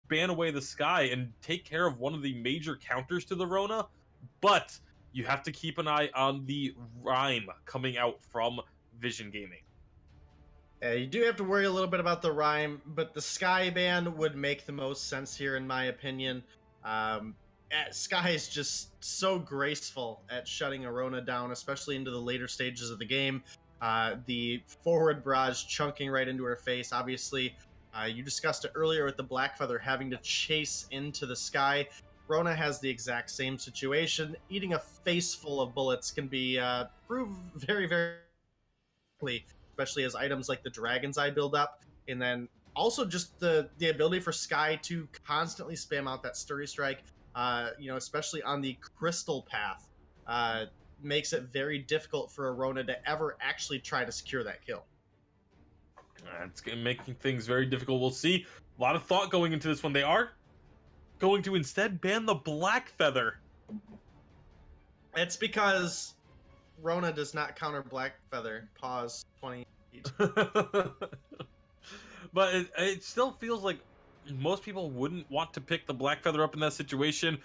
ban away the Sky and take care of one of the major counters to the Rona, but you have to keep an eye on the Rhyme coming out from Vision Gaming. You do have to worry a little bit about the Rhyme, but the Sky ban would make the most sense here, in my opinion. Sky is just so graceful at shutting a Rona down, especially into the later stages of the game. The forward barrage chunking right into her face. Obviously, you discussed it earlier with the Blackfeather having to chase into the Sky. Rona has the exact same situation. Eating a face full of bullets can be proved very, very quickly, especially as items like the Dragon's Eye build up. And then also just the ability for Sky to constantly spam out that Sturdy Strike, especially on the Crystal path, makes it very difficult for a Rona to ever actually try to secure that kill. It's making things very difficult. We'll see. A lot of thought going into this one. They are going to instead ban the Blackfeather. It's because Rona does not counter Blackfeather. Pause 20 feet. But it still feels like most people wouldn't want to pick the Blackfeather up in that situation.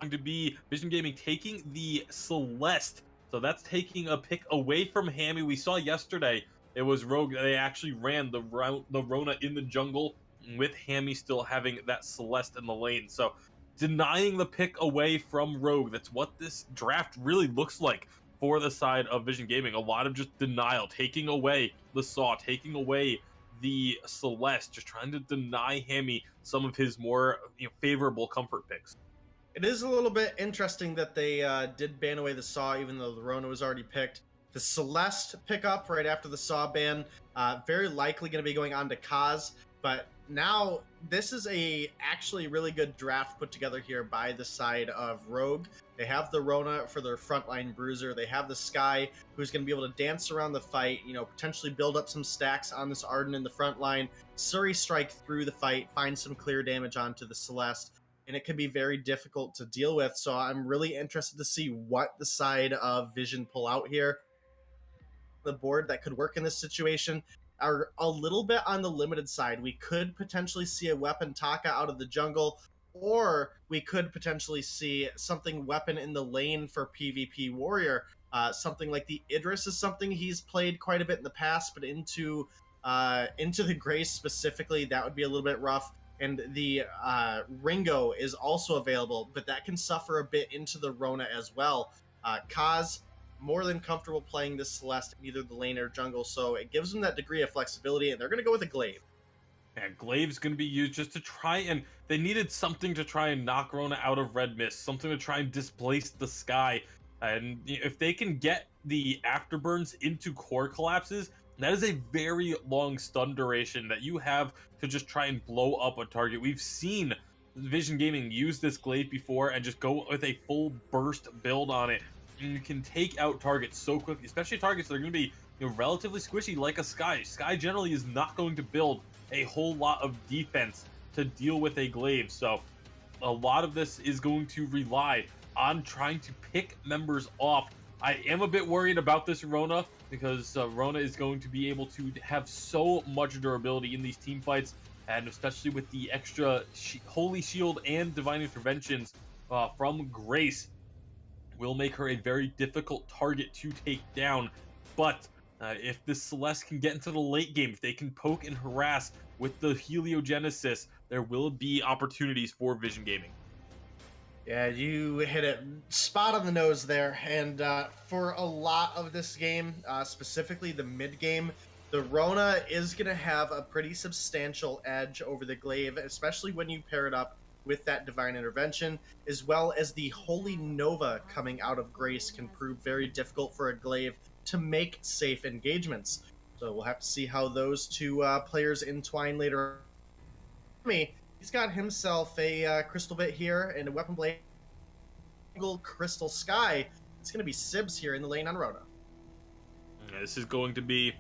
Going to be Vision Gaming taking the Celeste. So that's taking a pick away from Hammy. We saw yesterday it was Rogue. They actually ran the Rona in the jungle with Hammy still having that Celeste in the lane. So denying the pick away from Rogue. That's what this draft really looks like for the side of Vision Gaming. A lot of just denial, taking away the Saw, taking away the Celeste, just trying to deny Hammy some of his more favorable comfort picks. It is a little bit interesting that they did ban away the Saw, even though the Rona was already picked. The Celeste pickup right after the Saw ban, very likely going to be going on to Kaz. But now this is a actually really good draft put together here by the side of Rogue. They have the Rona for their frontline bruiser. They have the Sky, who's going to be able to dance around the fight, potentially build up some stacks on this Arden in the front line, Suri strike through the fight, find some clear damage onto the Celeste, and it can be very difficult to deal with. So I'm really interested to see what the side of Vision pull out here. The board that could work in this situation are a little bit on the limited side. We could potentially see a weapon Taka out of the jungle, or we could potentially see something weapon in the lane for PvP warrior. Something like the Idris is something he's played quite a bit in the past, but into the Grace specifically, that would be a little bit rough. And the Ringo is also available, but that can suffer a bit into the Rona as well. Kaz, more than comfortable playing this Celeste in either the lane or jungle, so it gives them that degree of flexibility, and they're going to go with a Glaive. Yeah, Glaive's going to be used just to try, and they needed something to try and knock Rona out of Red Mist, something to try and displace the Sky. And if they can get the Afterburns into core collapses, that is a very long stun duration that you have to just try and blow up a target. We've seen Vision Gaming use this Glaive before and just go with a full burst build on it. And you can take out targets so quickly, especially targets that are going to be relatively squishy like a Sky. Sky generally is not going to build a whole lot of defense to deal with a Glaive. So a lot of this is going to rely on trying to pick members off. I am a bit worried about this Rona because Rona is going to be able to have so much durability in these team fights, and especially with the extra Holy Shield and Divine Interventions from Grace, will make her a very difficult target to take down. But if this Celeste can get into the late game, if they can poke and harass with the Heliogenesis, there will be opportunities for Vision Gaming. Yeah, you hit it spot on the nose there. And for a lot of this game, specifically the mid game, the Rona is going to have a pretty substantial edge over the Glaive, especially when you pair it up with that Divine Intervention, as well as the Holy Nova coming out of Grace can prove very difficult for a Glaive to make safe engagements. So we'll have to see how those two players entwine later. He's got himself a Crystal Bit here and a Weapon Blade Crystal Sky. It's going to be Sibs here in the lane on Rona. This is going to be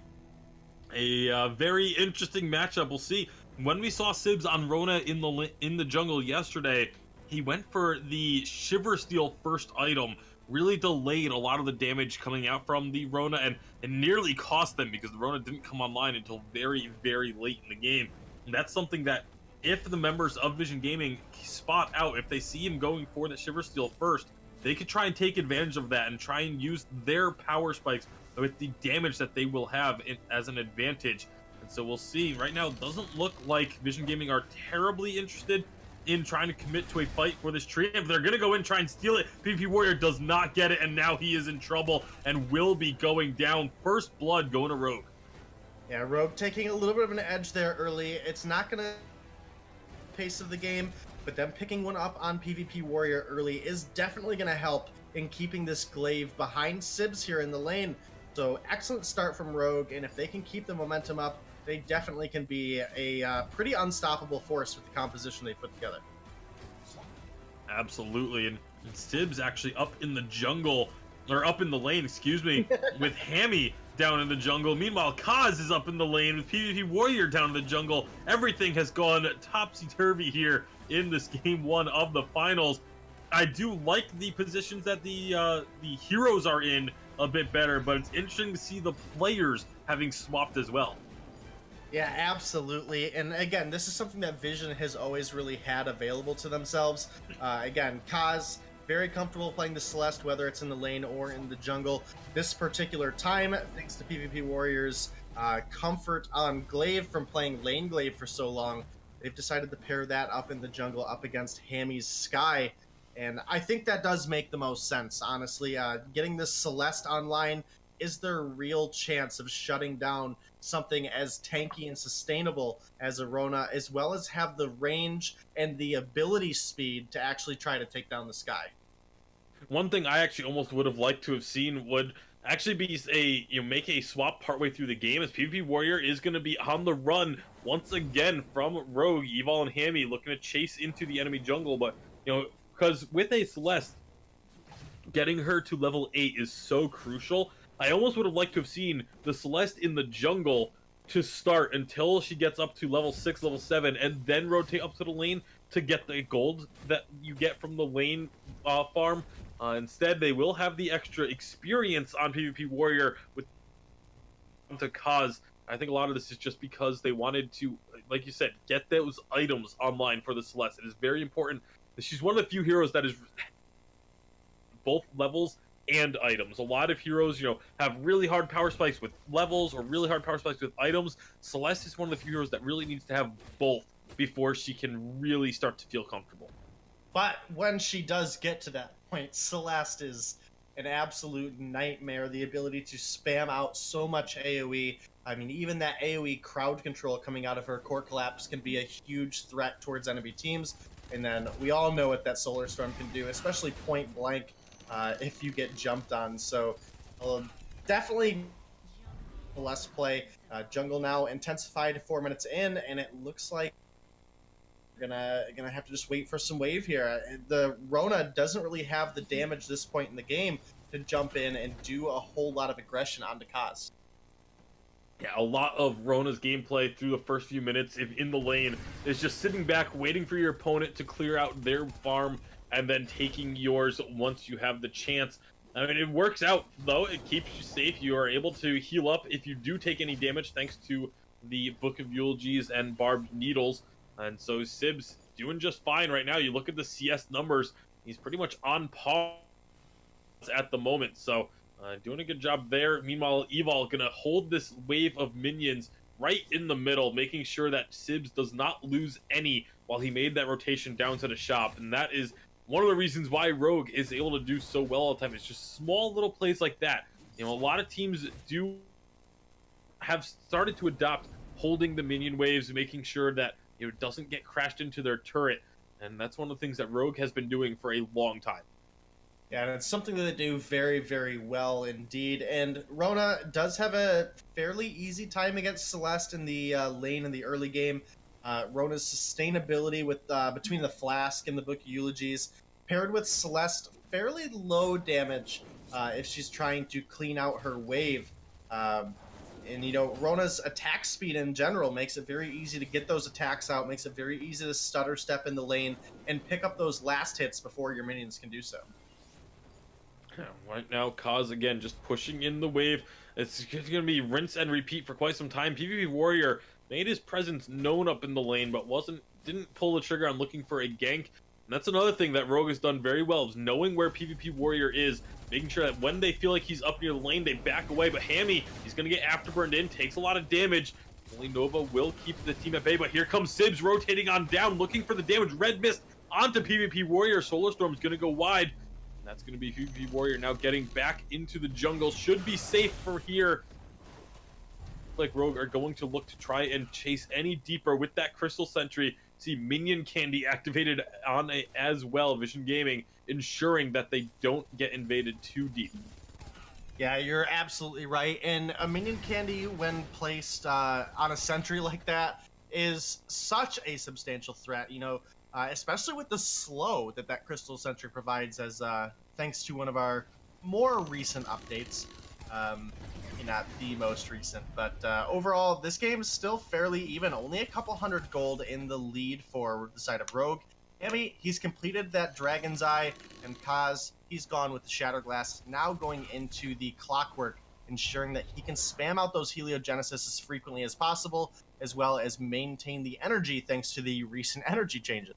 a very interesting matchup. We'll see. When we saw Sibs on Rona in the jungle yesterday, he went for the Shiver Steel first item, really delayed a lot of the damage coming out from the Rona, and it nearly cost them because the Rona didn't come online until very, very late in the game. And that's something that if the members of Vision Gaming spot out, if they see him going for the Shiver Steel first, they could try and take advantage of that and try and use their power spikes with the damage that they will have as an advantage. And so we'll see. Right now, it doesn't look like Vision Gaming are terribly interested in trying to commit to a fight for this tree. If they're going to go in and try and steal it, PvP Warrior does not get it, and now he is in trouble and will be going down. First blood going to Rogue. Yeah, Rogue taking a little bit of an edge there early. It's not going to pace of the game, but them picking one up on PvP Warrior early is definitely going to help in keeping this glaive behind Sibs here in the lane. So excellent start from Rogue, and if they can keep the momentum up, they definitely can be a pretty unstoppable force with the composition they put together. Absolutely, and Sibs actually up in the jungle, or up in the lane, excuse me, with Hammy down in the jungle. Meanwhile, Kaz is up in the lane with PvP Warrior down in the jungle. Everything has gone topsy-turvy here in this game one of the finals. I do like the positions that the heroes are in a bit better, but it's interesting to see the players having swapped as well. Yeah, absolutely. And again, this is something that Vision has always really had available to themselves. Again, Kaz, very comfortable playing the Celeste, whether it's in the lane or in the jungle. This particular time, thanks to PvP Warriors' comfort on Glaive from playing lane Glaive for so long, they've decided to pair that up in the jungle up against Hammy's Sky. And I think that does make the most sense, honestly. Getting this Celeste online is their real chance of shutting down something as tanky and sustainable as Arona, as well as have the range and the ability speed to actually try to take down the Sky. One thing I actually almost would have liked to have seen would actually be make a swap partway through the game, as PvP Warrior is going to be on the run once again from Rogue. Evil and Hammy looking to chase into the enemy jungle, but because with a Celeste, getting her to level 8 is so crucial. I almost would have liked to have seen the Celeste in the jungle to start until she gets up to level 6, level 7, and then rotate up to the lane to get the gold that you get from the lane farm. Instead, they will have the extra experience on PvP Warrior with to cause. I think a lot of this is just because they wanted to, like you said, get those items online for the Celeste. It is very important. She's one of the few heroes that is both levels and items. A lot of heroes, have really hard power spikes with levels or really hard power spikes with items. Celeste is one of the few heroes that really needs to have both before she can really start to feel comfortable. But when she does get to that point, Celeste is an absolute nightmare. The ability to spam out so much AoE. I mean, even that AoE crowd control coming out of her core collapse can be a huge threat towards enemy teams. And then we all know what that Solar Storm can do, especially point blank if you get jumped on. So definitely less play. Jungle now intensified 4 minutes in, and it looks like we're gonna have to just wait for some wave here. The Rona doesn't really have the damage this point in the game to jump in and do a whole lot of aggression onto Kaz. Yeah, a lot of Rona's gameplay through the first few minutes in the lane is just sitting back, waiting for your opponent to clear out their farm, and then taking yours once you have the chance. I mean, it works out, though. It keeps you safe. You are able to heal up if you do take any damage, thanks to the Book of Eulogies and Barbed Needles. And so Sibs doing just fine right now. You look at the CS numbers, he's pretty much on par at the moment. So doing a good job there. Meanwhile, Evil gonna hold this wave of minions right in the middle, making sure that Sibs does not lose any while he made that rotation down to the shop. And that is one of the reasons why Rogue is able to do so well all the time. It's just small little plays like that. A lot of teams have started to adopt holding the minion waves, making sure that it doesn't get crashed into their turret. And that's one of the things that Rogue has been doing for a long time. Yeah, and it's something that they do very, very well indeed. And Rona does have a fairly easy time against Celeste in the lane in the early game. Rona's sustainability with between the Flask and the Book of Eulogies, paired with Celeste, fairly low damage if she's trying to clean out her wave. And, Rona's attack speed in general makes it very easy to get those attacks out, makes it very easy to stutter step in the lane and pick up those last hits before your minions can do so. Right now, Kaz again just pushing in the wave. It's going to be rinse and repeat for quite some time. PvP Warrior made his presence known up in the lane, but wasn't didn't pull the trigger on looking for a gank. And that's another thing that Rogue has done very well, is knowing where PvP Warrior is, making sure that when they feel like he's up near the lane, they back away. But Hammy, he's going to get afterburned in, takes a lot of damage. Only Nova will keep the team at bay, but here comes Sibs rotating on down, looking for the damage. Red Mist onto PvP Warrior. Solar Storm's going to go wide. And that's going to be PvP Warrior now getting back into the jungle. Should be safe for here. Like Rogue are going to look to try and chase any deeper with that Crystal Sentry. See minion candy activated on it as well. Vision Gaming ensuring that they don't get invaded too deep. Yeah, you're absolutely right. And a minion candy, when placed on a sentry like that, is such a substantial threat. You know, especially with the slow that Crystal Sentry provides, as thanks to one of our more recent updates. Not the most recent, but overall, this game is still fairly even. Only a couple hundred gold in the lead for the side of Rogue. Hammy, he's completed that Dragon's Eye, and Kaz, he's gone with the Shattered Glass, now going into the Clockwork, ensuring that he can spam out those Heliogenesis as frequently as possible, as well as maintain the energy thanks to the recent energy changes.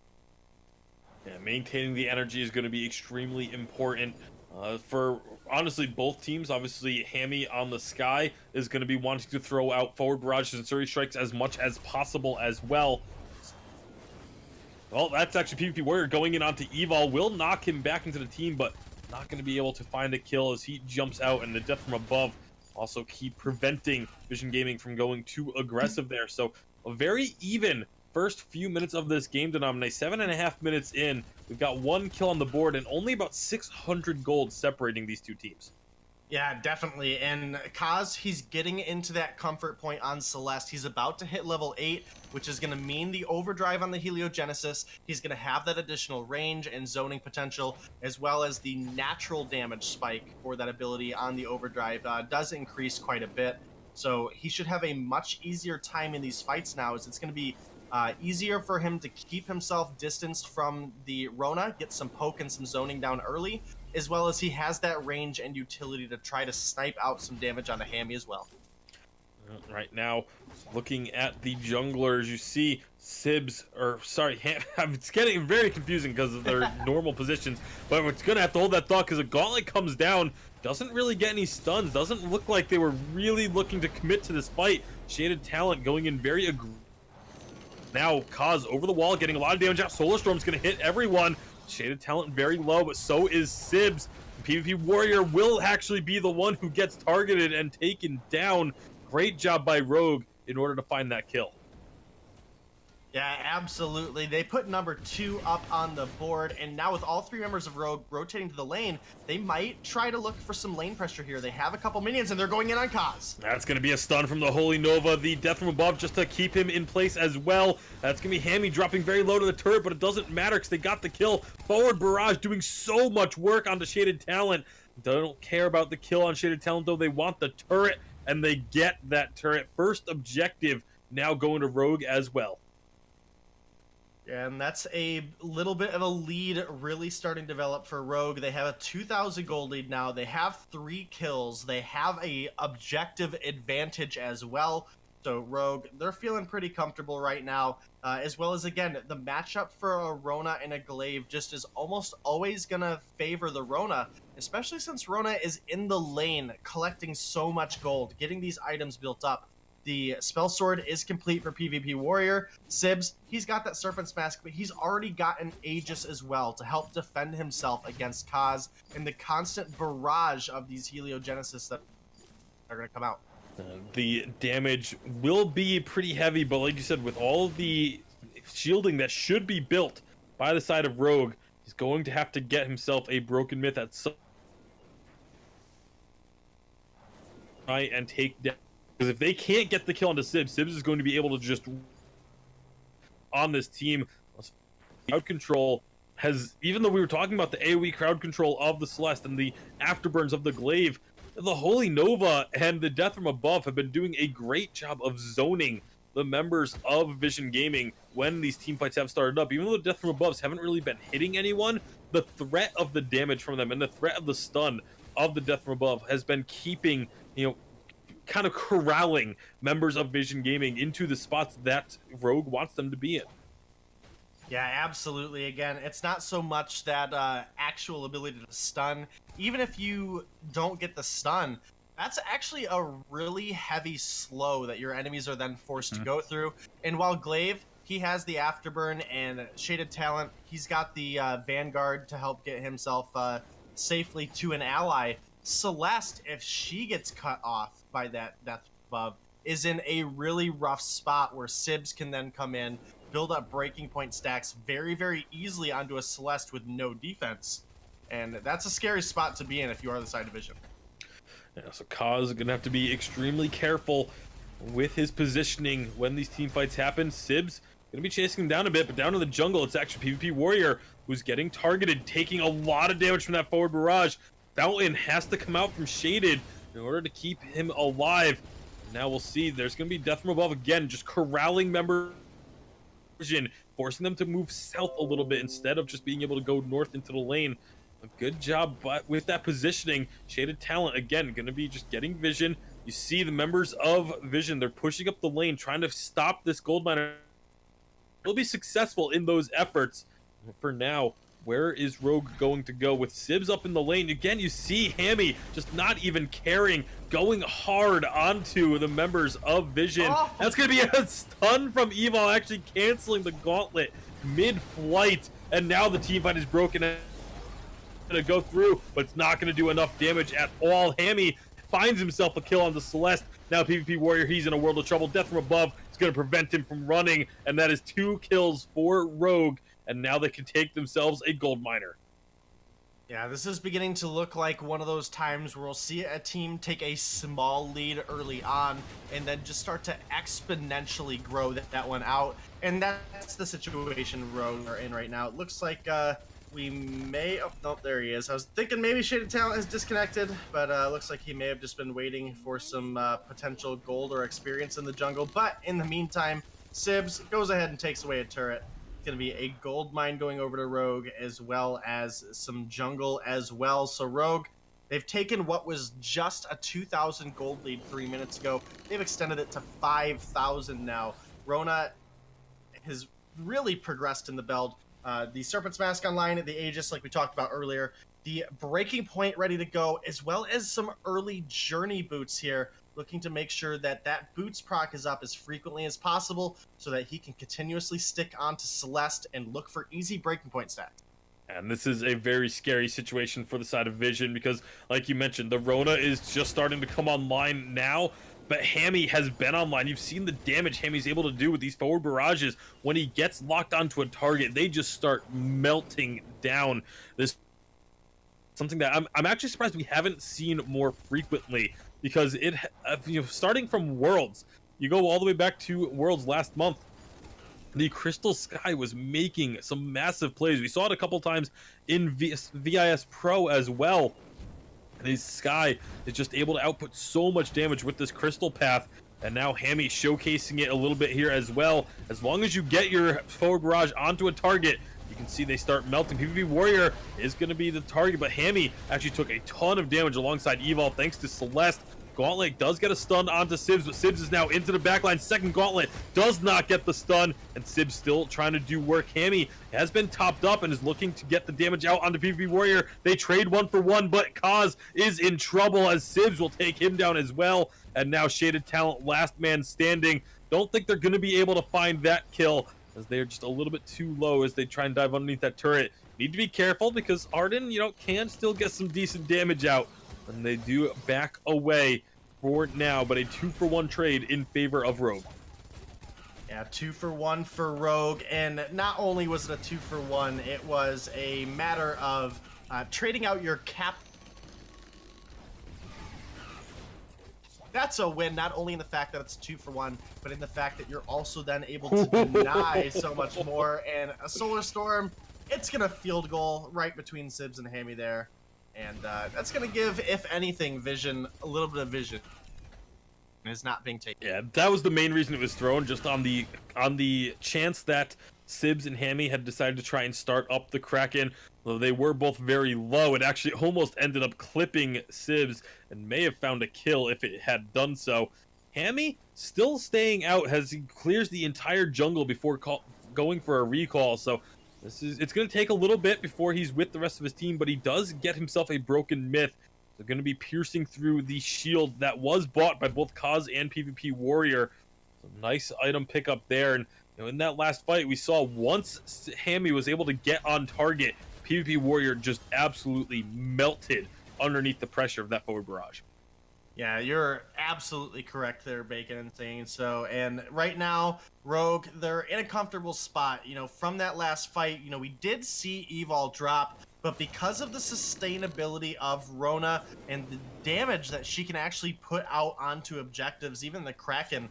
Yeah, maintaining the energy is going to be extremely important for, honestly, both teams. Obviously, Hammy on the Sky is going to be wanting to throw out forward barrages and Surrey Strikes as much as possible as well. Well, that's actually PvP Warrior going in onto Evol. Will knock him back into the team, but not going to be able to find a kill as he jumps out, and the death from above also keep preventing Vision Gaming from going too aggressive there. So a very even first few minutes of this game denominate. 7.5 minutes in, we've got 1 kill on the board and only about 600 gold separating these two teams. Yeah, definitely. And Kaz, he's getting into that comfort point on Celeste. He's about to hit level 8, which is going to mean the overdrive on the Heliogenesis. He's going to have that additional range and zoning potential, as well as the natural damage spike for that ability on the overdrive does increase quite a bit. So he should have a much easier time in these fights now, as it's going to be easier for him to keep himself distanced from the Rona, get some poke and some zoning down early, as well as he has that range and utility to try to snipe out some damage on the Hammy as well. Right now, looking at the junglers, you see Sibs, or sorry, it's getting very confusing because of their normal positions, but it's going to have to hold that thought because a Gauntlet comes down, doesn't really get any stuns, doesn't look like they were really looking to commit to this fight. Shaded Talent going in very aggressive. Now, Kaz over the wall, getting a lot of damage out. Solar Storm's going to hit everyone. Shaded Talent very low, but so is Sibs. PvP Warrior will actually be the one who gets targeted and taken down. Great job by Rogue in order to find that kill. Yeah, absolutely. They put number 2 up on the board, and now with all 3 members of Rogue rotating to the lane, they might try to look for some lane pressure here. They have a couple minions, and they're going in on Kaz. That's going to be a stun from the Holy Nova. The death from above just to keep him in place as well. That's going to be Hammy dropping very low to the turret, but it doesn't matter because they got the kill. Forward Barrage doing so much work on the Shaded Talent. They don't care about the kill on Shaded Talent, though. They want the turret, and they get that turret. First objective now going to Rogue as well. Yeah, and that's a little bit of a lead really starting to develop for Rogue. They have a 2,000 gold lead now. They have 3 kills. They have a objective advantage as well. So Rogue, they're feeling pretty comfortable right now. As well as, again, the matchup for a Rona and a Glaive just is almost always going to favor the Rona, especially since Rona is in the lane collecting so much gold, getting these items built up. The spell sword is complete for PvP Warrior. Sibs, he's got that Serpent's Mask, but he's already got an Aegis as well to help defend himself against Kaz and the constant barrage of these Heliogenesis that are going to come out. The damage will be pretty heavy, but like you said, with all the shielding that should be built by the side of Rogue, he's going to have to get himself a Broken Myth at some try and take down. Because if they can't get the kill onto Sibs, Sibs is going to be able to just on this team. Crowd control has, even though we were talking about the AoE crowd control of the Celeste and the afterburns of the Glaive, the Holy Nova and the Death from Above have been doing a great job of zoning the members of Vision Gaming when these team fights have started up. Even though the Death from Aboves haven't really been hitting anyone, the threat of the damage from them and the threat of the stun of the Death from Above has been keeping, kind of corralling members of Vision Gaming into the spots that Rogue wants them to be in. Yeah, absolutely. Again, it's not so much that actual ability to stun. Even if you don't get the stun, that's actually a really heavy slow that your enemies are then forced to Mhm. go through. And while Glaive, he has the Afterburn and Shaded Talent, he's got the Vanguard to help get himself safely to an ally. Celeste, if she gets cut off by that death buff, is in a really rough spot where Sibs can then come in, build up breaking point stacks very, very easily onto a Celeste with no defense. And that's a scary spot to be in if you are the side division. Yeah, so Kaz is gonna have to be extremely careful with his positioning when these team fights happen. Sibs gonna be chasing him down a bit, but down in the jungle, it's actually PvP Warrior who's getting targeted, taking a lot of damage from that forward barrage. Fountain has to come out from Shaded in order to keep him alive. Now we'll see. There's gonna be Death from Above again, just corralling members, forcing them to move south a little bit instead of just being able to go north into the lane. A good job, but with that positioning, Shaded Talent again going to be just getting vision. You see the members of Vision, they're pushing up the lane, trying to stop this gold miner. They'll be successful in those efforts. For now, where is Rogue going to go with Sibs up in the lane? Again, you see Hammy just not even caring, going hard onto the members of Vision. Oh. That's going to be a stun from Evil, actually canceling the gauntlet mid-flight. And now the team fight is broken. To go through, but it's not going to do enough damage at all. Hammy finds himself a kill on the Celeste. Now PvP Warrior, he's in a world of trouble. Death from Above is going to prevent him from running, and that is 2 kills for Rogue, and now they can take themselves a gold miner. Yeah, this is beginning to look like one of those times where we'll see a team take a small lead early on and then just start to exponentially grow that one out. And that's the situation Rogue are in right now. It looks like we may... Oh, nope, there he is. I was thinking maybe Shaded Talent is disconnected, but looks like he may have just been waiting for some potential gold or experience in the jungle. But in the meantime, Sibs goes ahead and takes away a turret. It's going to be a gold mine going over to Rogue, as well as some jungle as well. So Rogue, they've taken what was just a 2,000 gold lead 3 minutes ago. They've extended it to 5,000 now. Rona has really progressed in the build. The Serpent's Mask online, the Aegis, like we talked about earlier, the Breaking Point ready to go, as well as some early Journey boots here, looking to make sure that that boots proc is up as frequently as possible so that he can continuously stick onto Celeste and look for easy Breaking Point stacks. And this is a very scary situation for the side of Vision because, like you mentioned, the Rona is just starting to come online now. But Hammy has been online. You've seen the damage Hammy's able to do with these forward barrages. When he gets locked onto a target, they just start melting down. This something that I'm actually surprised we haven't seen more frequently, because it starting from Worlds, you go all the way back to Worlds last month. The Crystal Sky was making some massive plays. We saw it a couple times in VIS Pro as well. The Sky is just able to output so much damage with this crystal path, and now Hammy showcasing it a little bit here as well. As long as you get your forward barrage onto a target, you can see they start melting. PvP Warrior is going to be the target, but Hammy actually took a ton of damage alongside Evil thanks to Celeste. Gauntlet does get a stun onto Sibs, but Sibs is now into the backline. Second Gauntlet does not get the stun, and Sibs still trying to do work. Hammy has been topped up and is looking to get the damage out onto PvP Warrior. They trade 1 for 1, but Kaz is in trouble as Sibs will take him down as well. And now Shaded Talent, last man standing. Don't think they're going to be able to find that kill, as they're just a little bit too low as they try and dive underneath that turret. Need to be careful because Arden, can still get some decent damage out. And they do back away for now, but a 2-for-1 trade in favor of Rogue. Yeah, 2 for 1 for Rogue, and not only was it a 2 for 1, it was a matter of trading out your cap. That's a win, not only in the fact that it's 2 for 1, but in the fact that you're also then able to deny so much more. And a Solar Storm, it's gonna field goal right between Sibs and Hammy there. And that's going to give, if anything, Vision a little bit of vision. Is not being taken. Yeah, that was the main reason it was thrown, just on the chance that Sibs and Hammy had decided to try and start up the Kraken. Though they were both very low, it actually almost ended up clipping Sibs and may have found a kill if it had done so. Hammy still staying out as he clears the entire jungle before going for a recall. So it's going to take a little bit before he's with the rest of his team, but he does get himself a broken myth. They're going to be piercing through the shield that was bought by both Kaz and PvP Warrior. So nice item pickup there. And in that last fight, we saw once Hammy was able to get on target, PvP Warrior just absolutely melted underneath the pressure of that forward barrage. Yeah, you're absolutely correct there, Bacon, and saying so. And right now, Rogue, they're in a comfortable spot. From that last fight, we did see Evol drop, but because of the sustainability of Rona and the damage that she can actually put out onto objectives, even the Kraken,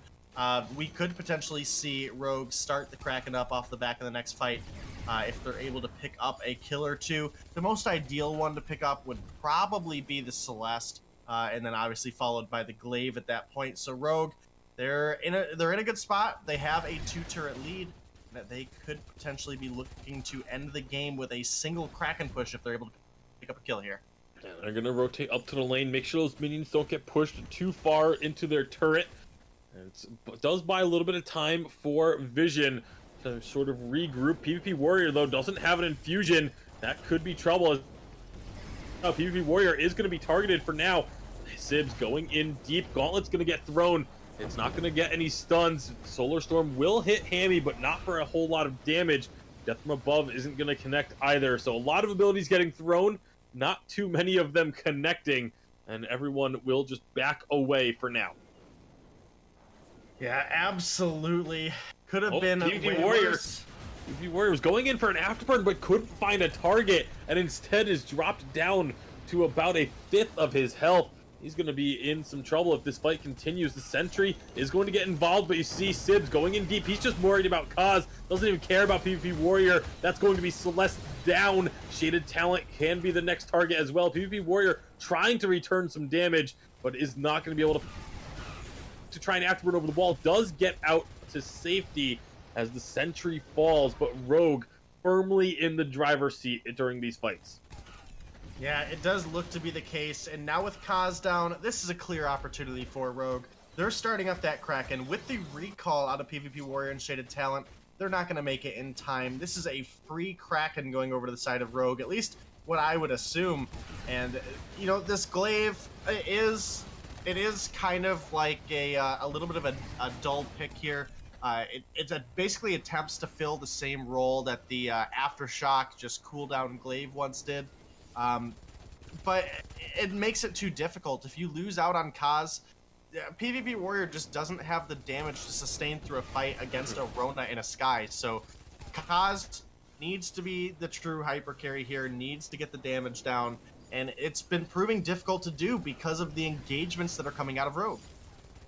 we could potentially see Rogue start the Kraken up off the back of the next fight if they're able to pick up a kill or two. The most ideal one to pick up would probably be the Celeste. And then obviously followed by the Glaive at that point. So Rogue, they're in a good spot. They have a 2-turret lead that they could potentially be looking to end the game with a single Kraken push if they're able to pick up a kill here. And they're gonna rotate up to the lane, make sure those minions don't get pushed too far into their turret. And it does buy a little bit of time for Vision to sort of regroup. PvP Warrior though doesn't have an infusion. That could be trouble. PvP Warrior is going to be targeted for now. Sibs going in deep. Gauntlet's going to get thrown. It's not going to get any stuns. Solar Storm will hit Hammy, but not for a whole lot of damage. Death from Above isn't going to connect either. So a lot of abilities getting thrown, not too many of them connecting, and everyone will just back away for now. Yeah, absolutely. Could have been PvP Warrior. PvP Warrior was going in for an afterburn, but couldn't find a target, and instead is dropped down to about a fifth of his health. He's going to be in some trouble if this fight continues. The Sentry is going to get involved, but you see Sibs going in deep. He's just worried about Kaz. Doesn't even care about PvP Warrior. That's going to be Celeste down. Shaded Talent can be the next target as well. PvP Warrior trying to return some damage, but is not going to be able to try and afterburn over the wall. Does get out to safety as the Sentry falls, but Rogue firmly in the driver's seat during these fights. Yeah, it does look to be the case, and now with Kaz down, this is a clear opportunity for Rogue. They're starting up that Kraken. With the recall out of PvP Warrior and Shaded Talent, they're not going to make it in time. This is a free Kraken going over to the side of Rogue, at least what I would assume. And, this Glaive is kind of like a little bit of a dull pick here. It basically attempts to fill the same role that the Aftershock, just cooldown Glaive once did. But it makes it too difficult. If you lose out on Kaz, PvP Warrior just doesn't have the damage to sustain through a fight against a Rona in a Sky. So Kaz needs to be the true hyper carry here, needs to get the damage down, and it's been proving difficult to do because of the engagements that are coming out of Rogue.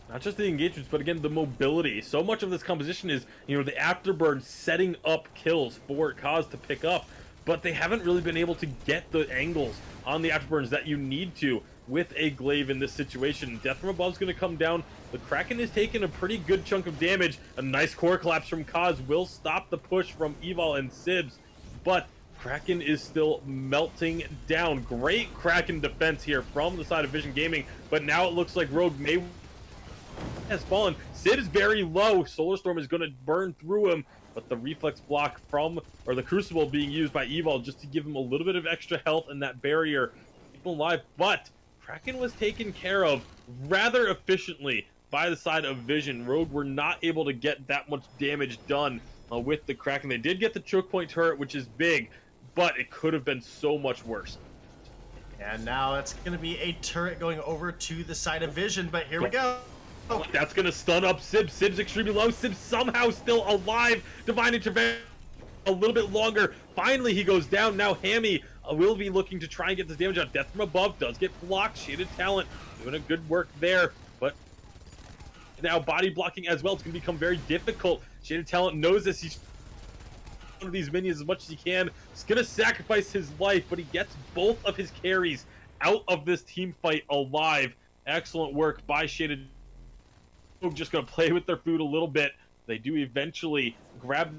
Not just the engagements, but again, the mobility. So much of this composition is, the afterburn setting up kills for Kaz to pick up, but they haven't really been able to get the angles on the afterburns that you need to with a Glaive in this situation. Death from Above is going to come down. The Kraken is taking a pretty good chunk of damage. A nice core collapse from Kaz will stop the push from Evol and Sibs, but Kraken is still melting down. Great Kraken defense here from the side of Vision Gaming, but now it looks like Rogue has fallen. Sid is very low. Solar Storm is going to burn through him, but the reflex block the Crucible being used by Evol just to give him a little bit of extra health and that barrier keep him alive. But Kraken was taken care of rather efficiently by the side of Vision. Rogue were not able to get that much damage done with the Kraken. They did get the choke point turret, which is big, but it could have been so much worse. And now it's going to be a turret going over to the side of Vision, but here we go. That's going to stun up Sibs. Sibs extremely low. Sibs somehow still alive. Divine Intervention a little bit longer. Finally, he goes down. Now Hammy will be looking to try and get this damage out. Death from Above does get blocked. Shaded Talent doing a good work there, but now body blocking as well. It's going to become very difficult. Shaded Talent knows this. He's one of these minions as much as he can. He's going to sacrifice his life, but he gets both of his carries out of this team fight alive. Excellent work by Shaded. Just going to play with their food a little bit. They do eventually grab,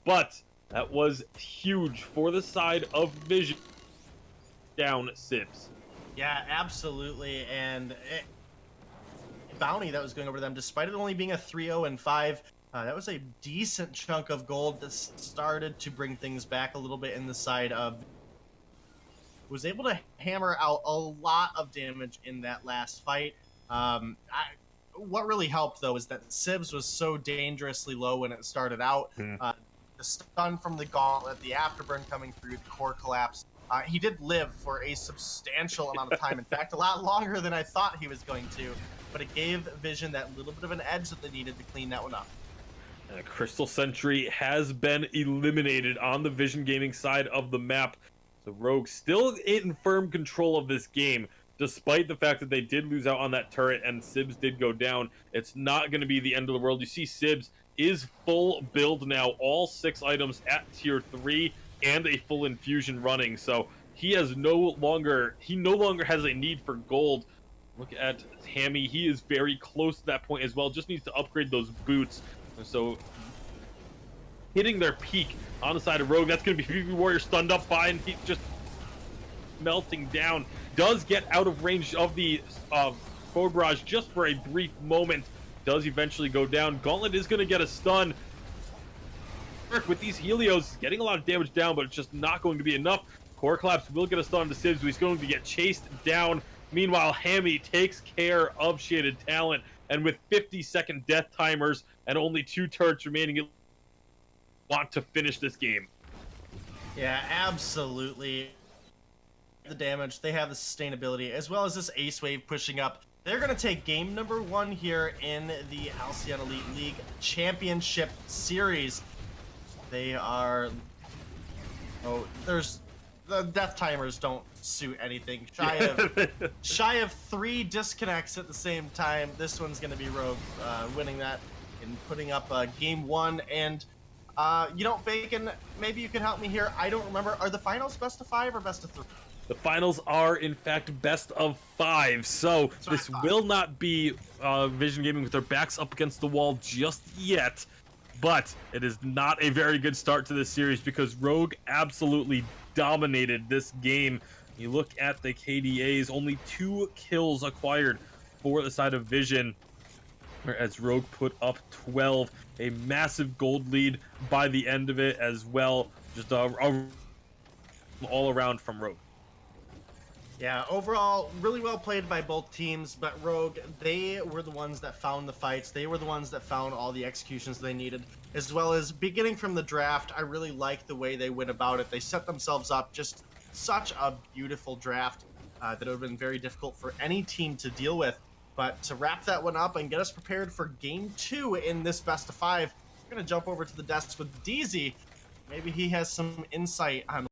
but that was huge for the side of Vision. Down Sibs. Yeah, absolutely. And bounty that was going over them, despite it only being a 3-0 and 5. That was a decent chunk of gold that started to bring things back a little bit in the side of. Was able to hammer out a lot of damage in that last fight. What really helped, though, is that Sibs was so dangerously low when it started out. The stun from the gauntlet, the afterburn coming through, the core collapse. He did live for a substantial amount of time. In fact, a lot longer than I thought he was going to. But it gave Vision that little bit of an edge that they needed to clean that one up. Crystal Sentry has been eliminated on the Vision Gaming side of the map. So Rogue still in firm control of this game, despite the fact that they did lose out on that turret and Sibs did go down. It's not going to be the end of the world. You see Sibs is full build now, all 6 items at tier 3 and a full infusion running. So he no longer has a need for gold. Look at Hammy. He is very close to that point as well. Just needs to upgrade those boots. So hitting their peak on the side of Rogue. That's going to be PvP Warrior stunned up fine. He's just melting down. Does get out of range of the forward barrage just for a brief moment. Does eventually go down. Gauntlet is going to get a stun. With these Helios, getting a lot of damage down, but it's just not going to be enough. Core Collapse will get a stun to Sibs, who he's going to get chased down. Meanwhile, Hammy takes care of Shaded Talent, and with 50-second death timers and only 2 turrets remaining, want to finish this game. Yeah, absolutely. The damage, they have the sustainability, as well as this Ace Wave pushing up. They're going to take game number 1 here in the Halcyon Elite League Championship Series. They are... Oh, there's... The death timers don't suit anything. Shy of 3 disconnects at the same time. This one's going to be Rogue winning that and putting up game 1. And, Bacon, maybe you can help me here. I don't remember. Are the finals best of 5 or best of 3? The finals are, in fact, best of 5. So this will not be Vision Gaming with their backs up against the wall just yet. But it is not a very good start to this series because Rogue absolutely dominated this game. You look at the KDAs, only 2 kills acquired for the side of Vision, whereas Rogue put up 12. A massive gold lead by the end of it as well. Just all around from Rogue. Yeah, overall, really well played by both teams, but Rogue, they were the ones that found the fights. They were the ones that found all the executions they needed, as well as beginning from the draft. I really like the way they went about it. They set themselves up just such a beautiful draft that it would have been very difficult for any team to deal with. But to wrap that one up and get us prepared for game 2 in this best of 5, we're going to jump over to the desk with DZ. Maybe he has some insight on